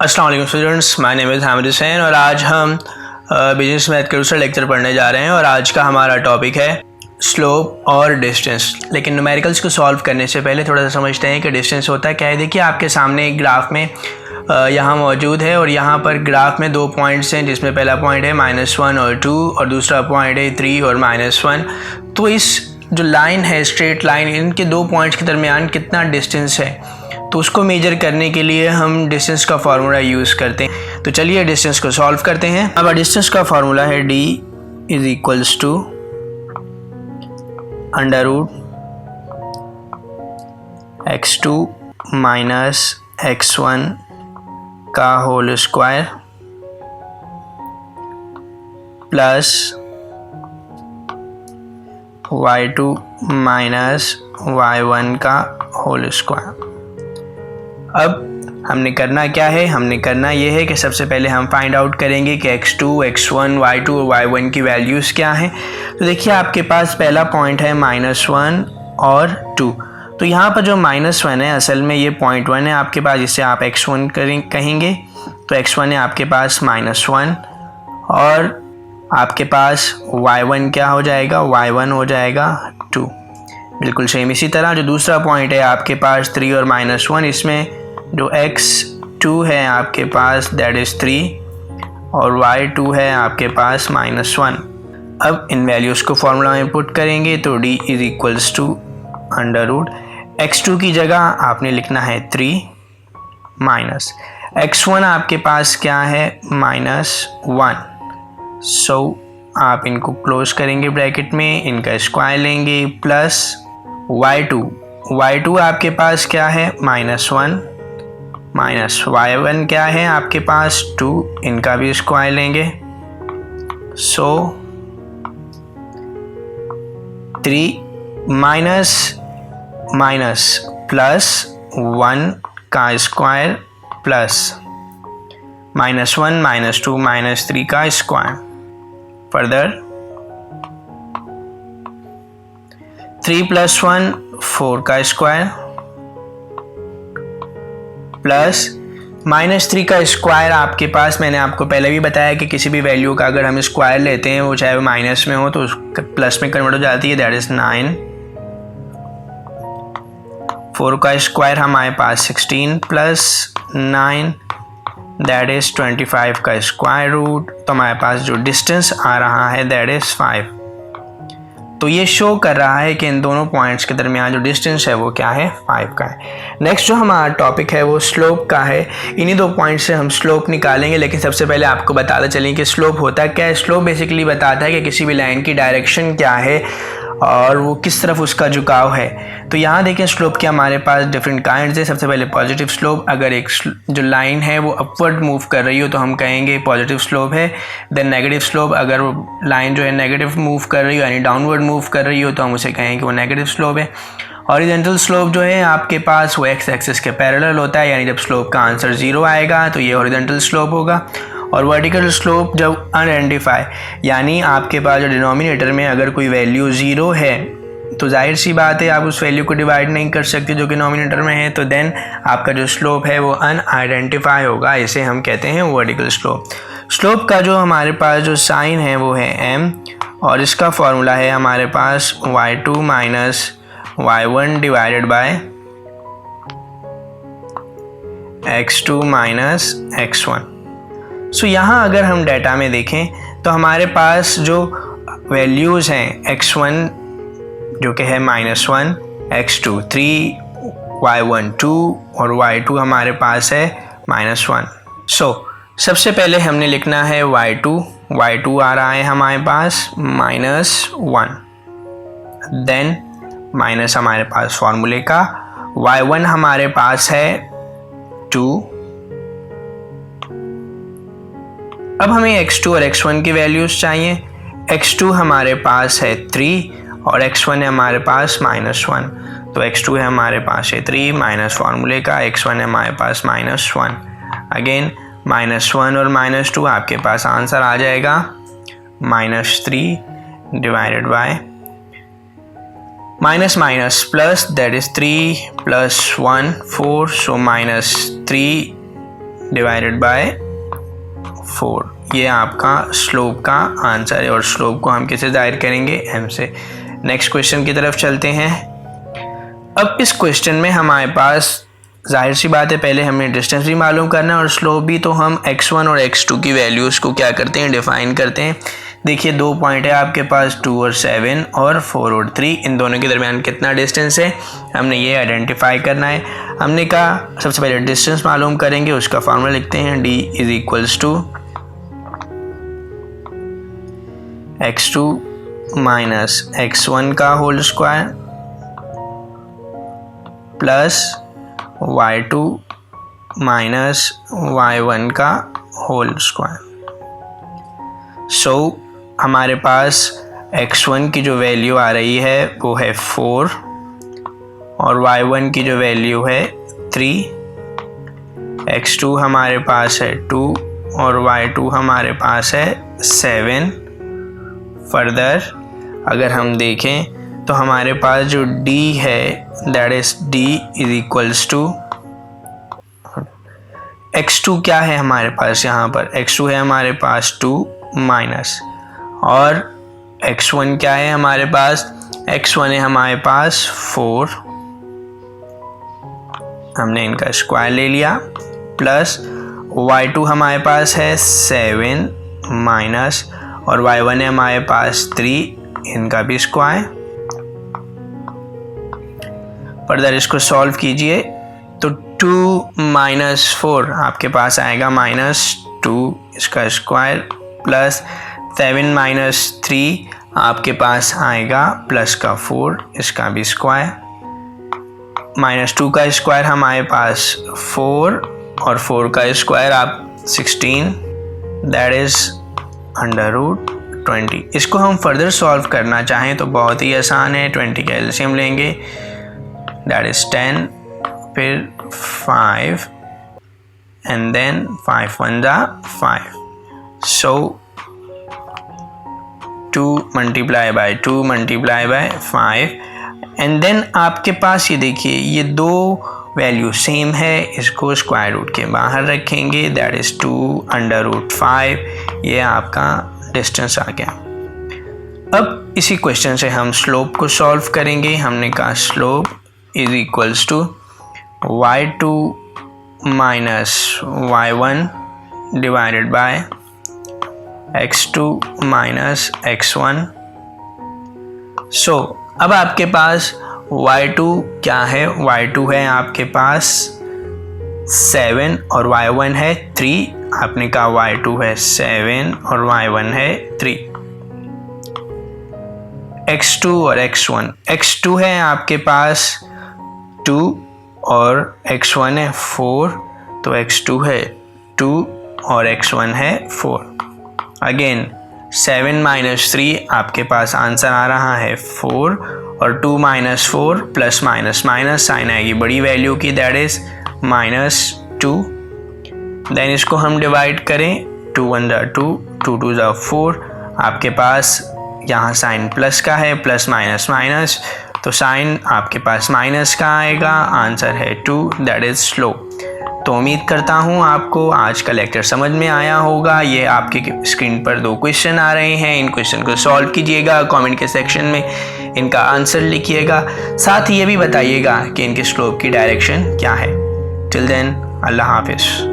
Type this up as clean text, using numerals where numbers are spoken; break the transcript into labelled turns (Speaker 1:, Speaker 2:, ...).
Speaker 1: अस्सलाम वालेकुम students, my name is Hamid Hussain और आज हम बिजनेस मैथ के दूसरा लेक्चर पढ़ने जा रहे हैं और आज का हमारा टॉपिक है स्लोप और डिस्टेंस। लेकिन न्यूमेरिकल्स को सॉल्व करने से पहले थोड़ा सा समझते हैं कि डिस्टेंस होता क्या है। देखिए आपके सामने एक ग्राफ में यहाँ मौजूद है और यहाँ पर ग्राफ में दो पॉइंट्स हैं, जिसमें पहला पॉइंट है -1 और 2 और दूसरा पॉइंट है 3 और -1। तो इस जो लाइन है, स्ट्रेट लाइन, इनके दो पॉइंट्स के दरमियान कितना डिस्टेंस है, तो उसको मेजर करने के लिए हम डिस्टेंस का फार्मूला यूज़ करते हैं। तो चलिए डिस्टेंस को सॉल्व करते हैं। अब डिस्टेंस का फार्मूला है d = √x2 - x1 का whole square plus y2 - y1 का होल स्क्वायर। अब हमने करना क्या है, हमने करना ये है कि सबसे पहले हम फाइंड आउट करेंगे कि x2, x1, y2 और y1 की वैल्यूज़ क्या हैं। तो देखिए आपके पास पहला पॉइंट है -1 और 2। तो यहाँ पर जो -1 है असल में ये 0.1 है आपके पास, जिससे आप x1 कहेंगे। तो x1 है आपके पास -1 और आपके पास y1 क्या हो जाएगा, y1 हो जाएगा 2। बिल्कुल सेम इसी तरह जो दूसरा पॉइंट है आपके पास 3 और -1, इसमें जो x2 है आपके पास दैट इज़ 3 और y2 है आपके पास -1। अब इन वैल्यूज़ को फॉर्मूला में पुट करेंगे तो d = x2 की जगह आपने लिखना है 3 माइनस x1 आपके पास क्या है -1। सो आप इनको क्लोज करेंगे ब्रैकेट में, इनका स्क्वायर लेंगे प्लस y2 आपके पास क्या है -1 माइनस y1 क्या है आपके पास 2, इनका भी स्क्वायर लेंगे। सो 3 माइनस प्लस 1 का स्क्वायर प्लस -1 -2 -3 का स्क्वायर। फर्दर 3 + 1 4 का स्क्वायर प्लस -3 का स्क्वायर आपके पास, मैंने आपको पहले भी बताया कि किसी भी वैल्यू का अगर हम स्क्वायर लेते हैं वो चाहे वो माइनस में हो तो प्लस में कन्वर्ट हो जाती है, दैट इज़ 9। 4 का स्क्वायर हमारे पास 16 + 9 दैट इज़ 25 का स्क्वायर रूट। तो हमारे पास जो डिस्टेंस आ रहा है दैट इज़ 5। तो ये शो कर रहा है कि इन दोनों पॉइंट्स के दरमियान जो डिस्टेंस है वो क्या है, 5 का है। नेक्स्ट जो हमारा टॉपिक है वो स्लोप का है। इन्हीं दो पॉइंट्स से हम स्लोप निकालेंगे, लेकिन सबसे पहले आपको बताते चलें कि स्लोप होता क्या है। स्लोप बेसिकली बताता है कि किसी भी लाइन की डायरेक्शन क्या है और वो किस तरफ उसका झुकाव है। तो यहाँ देखें स्लोप के हमारे पास डिफरेंट काइंड्स है। सबसे पहले पॉजिटिव स्लोप, अगर एक जो लाइन है वो अपवर्ड मूव कर रही हो तो हम कहेंगे पॉजिटिव स्लोप है। देन नेगेटिव स्लोप, अगर वो लाइन जो है नेगेटिव मूव कर रही हो यानी डाउनवर्ड मूव कर रही हो तो हम उसे कहेंगे वो नेगेटिव स्लोप है। हॉरिजॉन्टल स्लोप जो है आपके पास वो एक्स एक्सिस के पैरेलल होता है, यानी जब स्लोप का आंसर 0 आएगा तो ये हॉरिजॉन्टल स्लोप होगा। और वर्टिकल स्लोप जब अनआइडेंटिफाई, यानी आपके पास जो डिनोमिनेटर में अगर कोई वैल्यू 0 है तो जाहिर सी बात है आप उस वैल्यू को डिवाइड नहीं कर सकते जो कि डिनोमिनेटर में है, तो देन आपका जो स्लोप है वो अनआइडेंटिफाई होगा। इसे हम कहते हैं वर्टिकल स्लोप। स्लोप का जो हमारे पास जो साइन है वो है m और इसका फॉर्मूला है हमारे पास y2 - y1 divided by x2 - x1। सो यहाँ अगर हम डाटा में देखें तो हमारे पास जो वैल्यूज़ हैं x1 जो कि है -1, x2 3, y1 2 और y2 हमारे पास है -1। सो सबसे पहले हमने लिखना है y2 आ रहा है हमारे पास -1, देन माइनस हमारे पास फॉर्मूले का y1 हमारे पास है 2। अब हमें x2 और x1 की वैल्यूज़ चाहिए। x2 हमारे पास है 3 और x1 है हमारे पास -1। तो x2 है हमारे पास है 3 माइनस फार्मूले का, x1 है हमारे पास -1। अगेन -1 और -2 आपके पास आंसर आ जाएगा -3 divided by minus minus plus, that is 3 plus 1 4, so minus 3 divided by 4। ये आपका स्लोप का आंसर है और स्लोप को हम किससे जाहिर करेंगे, m से। नेक्स्ट क्वेश्चन की तरफ चलते हैं। अब इस क्वेश्चन में हमारे पास जाहिर सी बात है पहले हमें डिस्टेंस भी मालूम करना है और स्लोप भी, तो हम x1 और x2 की वैल्यूज़ को क्या करते हैं, डिफाइन करते हैं। देखिए 2 पॉइंट है आपके पास 2 और 7 और 4 और 3, इन दोनों के दरमियान कितना डिस्टेंस है हमने ये आइडेंटिफाई करना है। हमने कहा सबसे पहले डिस्टेंस मालूम करेंगे, उसका फार्मूला लिखते हैं, d is equals to x2 minus x1 का whole square plus y2 minus y1 का होल स्क्वायर। सो हमारे पास x1 की जो वैल्यू आ रही है वो है 4 और y1 की जो वैल्यू है 3, x2 हमारे पास है 2 और y2 हमारे पास है 7। फर्दर अगर हम देखें तो हमारे पास जो d है that is d is equals to x2 क्या है हमारे पास, यहाँ पर x2 है हमारे पास 2 माइनस, और x1 क्या है हमारे पास, x1 है हमारे पास 4, हमने इनका स्क्वायर ले लिया, प्लस y2 हमारे पास है 7 माइनस और y1 है हमारे पास 3, इनका भी स्क्वायर। फर्दर इसको सॉल्व कीजिए तो 2 माइनस 4 आपके पास आएगा -2 इसका स्क्वायर, प्लस 7 माइनस 3 आपके पास आएगा प्लस का 4 इसका भी स्क्वायर। -2 का स्क्वायर हमारे पास 4 और 4 का स्क्वायर आप 16, दैट इज √20। इसको हम फर्दर सॉल्व करना चाहें तो बहुत ही आसान है, 20 का एलसीएम लेंगे, दैट इज 10, फिर 5 एंड देन 5 1 जा 5, so 2 multiply by 2 multiply by 5 and then आपके पास ये देखिए ये दो वैल्यू सेम है, इसको स्क्वायर रूट के बाहर रखेंगे, दैट इज 2 √5, ये आपका डिस्टेंस आ गया। अब इसी क्वेश्चन से हम स्लोप को सॉल्व करेंगे। हमने कहा slope is equals to y2 minus y1 divided by x2 minus x1। So अब आपके पास y2 क्या है, y2 है आपके पास 7 और y1 है 3, आपने कहा y2 है 7 और y1 है 3। x2 और x2 है आपके पास 2 और x1 है 4, तो x2 है 2 और x1 है 4। अगेन 7 माइनस 3 आपके पास आंसर आ रहा है 4 और 2 minus 4 plus minus minus sign आएगी बड़ी वैल्यू की, दैट इज -2। देन इसको हम डिवाइड करें, 2 1 जा 2, 2 2 जा 4, आपके पास यहाँ साइन प्लस का है, प्लस माइनस माइनस, तो साइन आपके पास माइनस का आएगा, आंसर है 2, दैट इज स्लोप। तो उम्मीद करता हूँ आपको आज का लेक्चर समझ में आया होगा। ये आपके स्क्रीन पर 2 क्वेश्चन आ रहे हैं, इन क्वेश्चन को सॉल्व कीजिएगा, कमेंट के सेक्शन में इनका आंसर लिखिएगा, साथ ही ये भी बताइएगा कि इनके स्लोप की डायरेक्शन क्या है। टिल देन अल्लाह हाफिज़।